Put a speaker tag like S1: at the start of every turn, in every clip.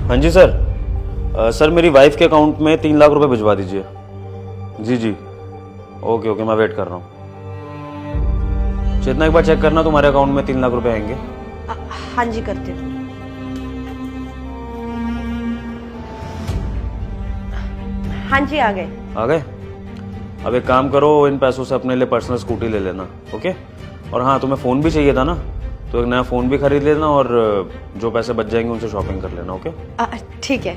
S1: हाँ जी sir. Sir मेरी wife के अकाउंट में 3 लाख रुपए भिजवा दीजिए। जी जी, ओके ओके, मैं वेट कर रहा हूँ। चेतना एक बार चेक करना, तुम्हारे अकाउंट में 3 लाख रुपए आएंगे।
S2: हाँ जी करते हूँ। हाँ जी आ गए।
S1: आ गए? अब एक काम करो, इन पैसों से अपने लिए पर्सनल स्कूटी ले लेना, ओके? और हाँ, तुम्हें फ़ोन भी चाहिए था ना, तो एक नया फ़ोन भी खरीद लेना और जो पैसे बच जाएंगे उनसे शॉपिंग कर लेना, ओके?
S2: ठीक है।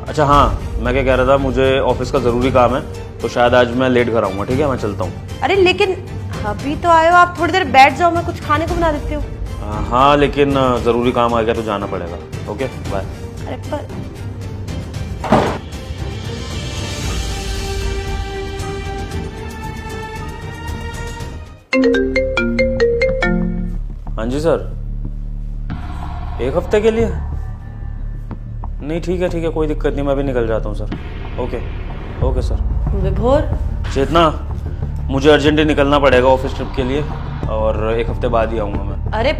S1: अच्छा हाँ, मैं क्या कह रहा था, मुझे ऑफिस का ज़रूरी काम है, तो शायद आज मैं लेट घर आऊँगा। ठीक है, मैं चलता हूँ।
S2: अरे लेकिन अभी तो आए हो आप, थोड़ी देर बैठ जाओ, मैं कुछ खाने को बना देती हूँ।
S1: हाँ लेकिन ज़रूरी काम आ गया तो जाना पड़ेगा। Okay bye.
S2: अरे पर
S1: हाँ जी सर, 1 हफ्ते के लिए? नहीं ठीक है, कोई दिक्कत नहीं, मैं भी निकल जाता हूँ सर। Okay okay sir.
S2: विभोर,
S1: चेतना, मुझे अर्जेंटली निकलना पड़ेगा ऑफिस ट्रिप के लिए, और 1 हफ्ते बाद ही आऊँगा मैं।
S2: अरे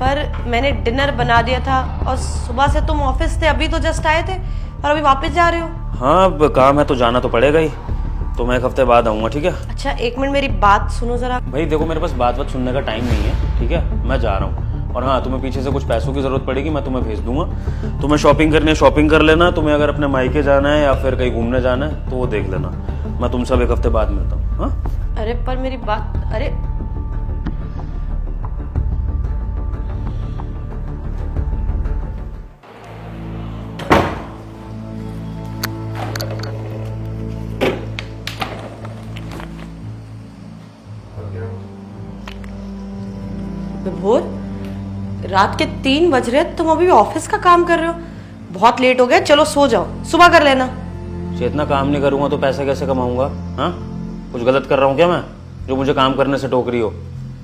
S2: पर मैंने डिनर बना दिया था और सुबह से तुम ऑफिस थे, अभी तो जस्ट आए थे और अभी वापस जा रहे हो।
S1: हाँ अब काम है तो जाना तो पड़ेगा ही, तो मैं 1 हफ्ते बाद आऊँगा। ठीक है?
S2: अच्छा 1 मिनट मेरी बात सुनो जरा।
S1: भाई देखो, मेरे पास बात सुनने का टाइम नहीं है, ठीक है? मैं जा रहा हूँ। और हाँ, तुम्हें पीछे से कुछ पैसों की जरूरत पड़ेगी, मैं तुम्हें भेज दूंगा। तुम्हें शॉपिंग करनी है शॉपिंग कर लेना, तुम्हें अगर अपने मायके जाना है या फिर कहीं घूमने जाना है तो वो देख लेना। मैं तुमसे अब 1 हफ्ते बाद मिलता हूँ। हाँ
S2: अरे पर मेरी बात, अरे विभोर, रात के 3 बज रहे, तुम अभी ऑफिस का काम कर रहे हो? बहुत लेट हो गया, चलो सो जाओ, सुबह कर लेना।
S1: इतना काम नहीं करूंगा तो पैसे कैसे कमाऊंगा? हाँ, कुछ गलत कर रहा हूँ क्या मैं, जो मुझे काम करने से टोक रही हो?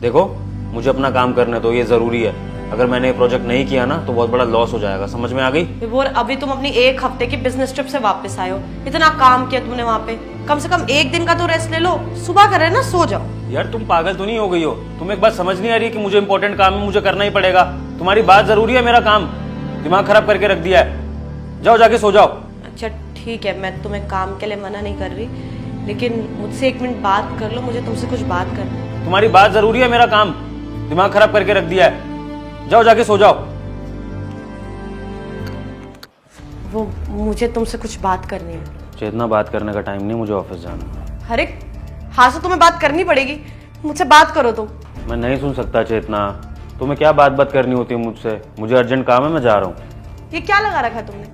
S1: देखो, मुझे अपना काम करने दो, ये जरूरी है। अगर मैंने ये प्रोजेक्ट नहीं किया ना तो बहुत बड़ा लॉस हो जाएगा। समझ में आ गई?
S2: विभोर, अभी तुम अपनी 1 हफ्ते की बिजनेस ट्रिप से वापस आए हो, इतना काम किया तुमने वहाँ पे, कम से कम 1 दिन का तो रेस्ट ले लो। सुबह करे ना, सो जाओ।
S1: यार तुम पागल तो नहीं हो गई हो? तुम्हें एक बात समझ नहीं आ रही कि मुझे इंपॉर्टेंट काम है, मुझे करना ही पड़ेगा। तुम्हारी बात जरूरी है, मेरा काम दिमाग खराब करके रख दिया है। जाओ जाके सो जाओ।
S2: अच्छा ठीक है, मैं तुम्हें काम के लिए मना नहीं कर रही, लेकिन मुझसे 1 मिनट बात कर लो, मुझे तुमसे कुछ बात करनी है।
S1: तुम्हारी बात जरूरी है, मेरा काम दिमाग खराब करके रख दिया है। जाओ जाके सो जाओ।
S2: वो मुझे तुमसे कुछ बात करनी है।
S1: चेतना, बात करने का टाइम नहीं, मुझे ऑफिस जाना है।
S2: अरे हाँ, तो तुम्हें बात करनी पड़ेगी, मुझसे बात करो तुम।
S1: मैं नहीं सुन सकता चेतना, तुम्हें क्या बात करनी होती है मुझसे? मुझे अर्जेंट काम है, मैं जा रहा हूँ।
S2: ये क्या लगा रखा है तुमने?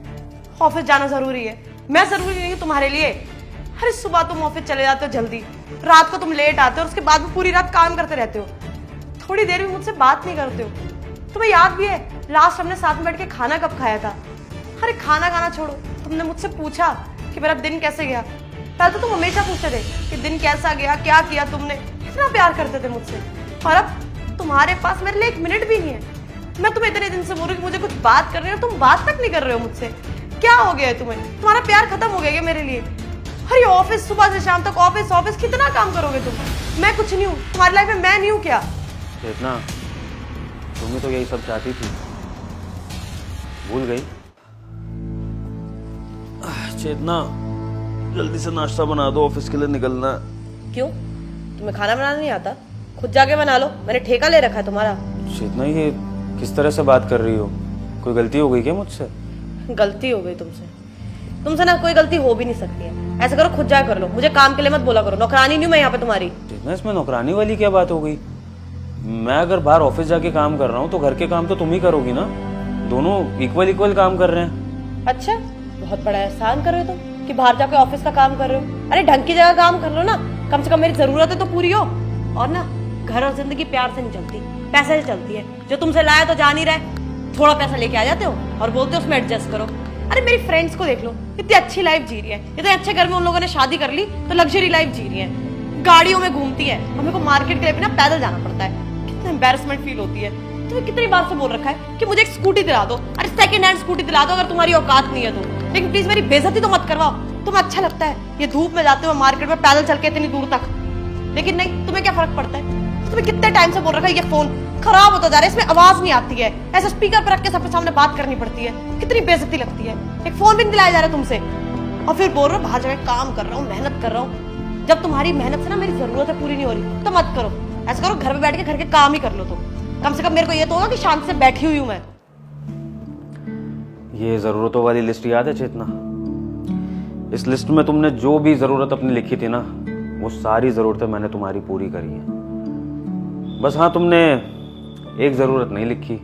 S2: ऑफिस जाना जरूरी है, मैं जरूरी नहीं हूँ तुम्हारे लिए? अरे सुबह तुम ऑफिस चले जाते हो जल्दी, रात को तुम लेट आते हो और उसके बाद में पूरी रात काम करते रहते हो, थोड़ी देर भी मुझसे बात नहीं करते हो। तुम्हें याद भी है लास्ट हमने साथ में बैठ के खाना कब खाया था? अरे खाना खाना छोड़ो, तुमने मुझसे पूछा कि मेरा दिन कैसे गया। पहले तो तुम हमेशा पूछते थे कि दिन कैसा गया, क्या किया तुमने, कितना प्यार करते थे मुझसे। और अब तुम्हारे पास मेरे लिए 1 मिनट भी नहीं है। मैं तुम्हें इतने दिन से बोल रही हूँ कि मुझे कुछ बात करनी है, तुम बात तक नहीं कर रहे हो मुझसे। क्या हो गया है तुम्हें? तुम्हारा प्यार खत्म हो गया है मेरे लिए? अरे ऑफिस, सुबह से शाम तक ऑफिस ऑफिस, कितना काम करोगे तुम? मैं कुछ नहीं हूँ तुम्हारी लाइफ में, मैं नहीं हूँ क्या?
S1: चेतना, तुम्हें तो यही सब चाहती थी, भूल गई? चेतना, जल्दी से नाश्ता बना दो, ऑफिस के लिए निकलना है।
S2: क्यों, तुम्हें खाना बनाना नहीं आता? खुद जाके बना लो, मैंने ठेका ले रखा है तुम्हारा।
S1: चेतना, ये किस तरह से बात कर रही हो? कोई गलती हो गई क्या मुझसे?
S2: गलती हो गई तुमसे ना कोई गलती हो भी नहीं सकती है। ऐसा करो, खुद जाके कर लो, मुझे काम के लिए मत बोला करो, नौकरानी नहीं हूं मैं यहाँ पे तुम्हारी।
S1: चेतना, इसमें नौकरानी वाली क्या बात हो गई? मैं अगर बाहर ऑफिस जाके काम कर रहा हूँ तो घर के काम तो तुम ही करोगी ना। दोनों इक्वल काम कर रहे हैं।
S2: अच्छा, बहुत बड़ा एहसान कर रहे हो तुम कि बाहर जाके ऑफिस का काम कर रहे हो। अरे ढंग की जगह काम कर लो ना, कम से कम मेरी जरूरतें तो पूरी हो। और ना, घर और जिंदगी प्यार से नहीं चलती, पैसे से चलती है। जो तुमसे लाया तो जा नहीं रहा, थोड़ा पैसा लेके आ जाते हो और बोलते हो उसमें एडजस्ट करो। अरे मेरी फ्रेंड्स को देख लो, इतनी अच्छी लाइफ जी रही है, इतने अच्छे घर में उन लोगों ने शादी कर ली तो लग्जरी लाइफ जी रही है, गाड़ियों में घूमती है, हमें को मार्केट के लिए भी ना पैदल जाना पड़ता है। कितना एम्बैरेसमेंट फील होती है। तुम्हें कितनी बार से बोल रखा है कि मुझे एक स्कूटी दिला दो, अरे सेकंड हैंड स्कूटी दिला दो अगर तुम्हारी औकात नहीं है तो, लेकिन प्लीज मेरी बेइज्जती तो मत करवाओ। तुम्हें अच्छा लगता है ये धूप में जाते हो मार्केट में पैदल चल के इतनी दूर तक, लेकिन नहीं, तुम्हें क्या फर्क पड़ता है? तुम्हें कितने टाइम से बोल रखा है ये फोन खराब होता जा रहा है, इसमें आवाज नहीं आती है, ऐसे स्पीकर पर रख के सबके सामने बात करनी पड़ती है, कितनी बेइज्जती लगती है। एक फोन भी नहीं दिलाया जा रहा तुमसे और फिर बोल रहे हो बाहर जाके काम कर रहा हूँ, मेहनत कर रहा हूँ। जब तुम्हारी मेहनत से ना मेरी जरूरतें पूरी नहीं हो रही तो मत करो, ऐसा करो घर पे बैठ के घर के काम ही कर लो। तो कम से कम मेरे को ये तो होगा कि शांति से बैठी हुई हूँ मैं।
S1: ये ज़रूरतों वाली लिस्ट याद है चेतना? इस लिस्ट में तुमने जो भी ज़रूरत अपनी लिखी थी ना, वो सारी ज़रूरतें मैंने तुम्हारी पूरी करी हैं। बस हाँ, तुमने एक ज़रूरत नहीं लिखी,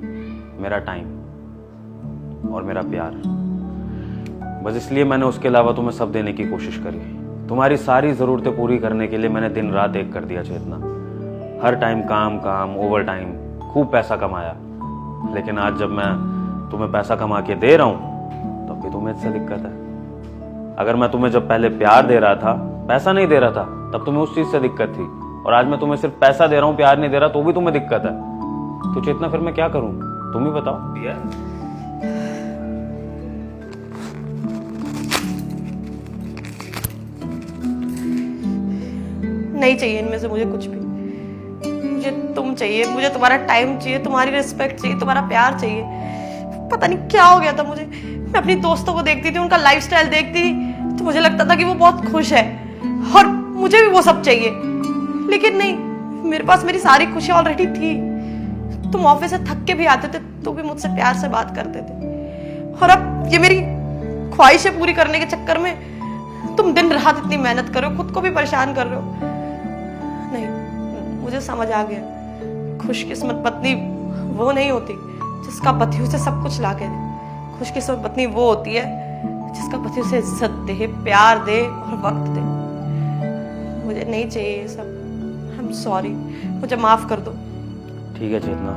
S1: मेरा टाइम और मेरा प्यार। बस इसलिए मैंने उसके अलावा तुम्हें सब देने की कोशिश करी। तुम्हारी सारी ज़रूरतें पूरी करने के लिए मैंने दिन रात एक कर दिया चेतना। हर टाइम काम काम, ओवर टाइम, खूब पैसा कमाया। लेकिन आज जब मैं तुम्हें पैसा कमा के दे रहा हूं तब भी तुम्हें इससे दिक्कत है। अगर मैं तुम्हें जब पहले प्यार दे रहा था, पैसा नहीं दे रहा था, तब तुम्हें उस चीज से दिक्कत थी, और आज मैं तुम्हें सिर्फ पैसा दे रहा हूं, प्यार नहीं दे रहा, तो भी तुम्हें दिक्कत है। तो चेतना फिर मैं क्या करूं, तुम ही बताओ।
S2: नहीं चाहिए इनमें से मुझे कुछ भी। मुझे तुम चाहिए, मुझे तुम्हारा टाइम चाहिए, तुम्हारी रिस्पेक्ट चाहिए, तुम्हारा प्यार चाहिए। पता नहीं क्या हो गया था मुझे। मैं अपनी दोस्तों को देखती थी, उनका लाइफस्टाइल देखती थी तो मुझे लगता था कि वो बहुत खुश है और मुझे भी वो सब चाहिए। लेकिन नहीं, मेरे पास मेरी सारी खुशियां ऑलरेडी थी। तुम ऑफिस से थक के भी आते थे तो भी मुझसे प्यार से बात करते थे, और अब ये मेरी ख्वाहिशें पूरी करने के चक्कर में तुम दिन रात इतनी मेहनत कर रहे हो, खुद को भी परेशान कर रहे हो। नहीं, मुझे समझ आ गया, खुशकिस्मत पत्नी वो नहीं होती जिसका पति उसे सब कुछ ला के दे। खुशकिस्मत पत्नी वो होती है जिसका पति उसे इज्जत दे, प्यार दे और वक्त दे। मुझे नहीं चाहिए ये सब। आई एम सॉरी, मुझे माफ कर दो।
S1: ठीक है चेतना,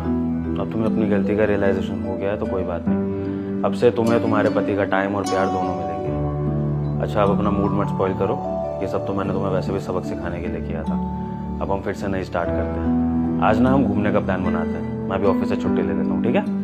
S1: अब तुम्हें अपनी गलती का रियलाइजेशन हो गया है तो कोई बात नहीं। अब से तुम्हें तुम्हारे पति का टाइम और प्यार दोनों मिलेंगे। अच्छा, अब अपना मूड मत स्पॉइल करो। ये सब तो मैंने तुम्हें वैसे भी सबक सिखाने के लिए किया था। अब हम फिर से नई स्टार्ट करते हैं। आज ना हम घूमने का प्लान बनाते हैं। मैं भी ऑफिस से छुट्टी ले लेता हूँ, ठीक है?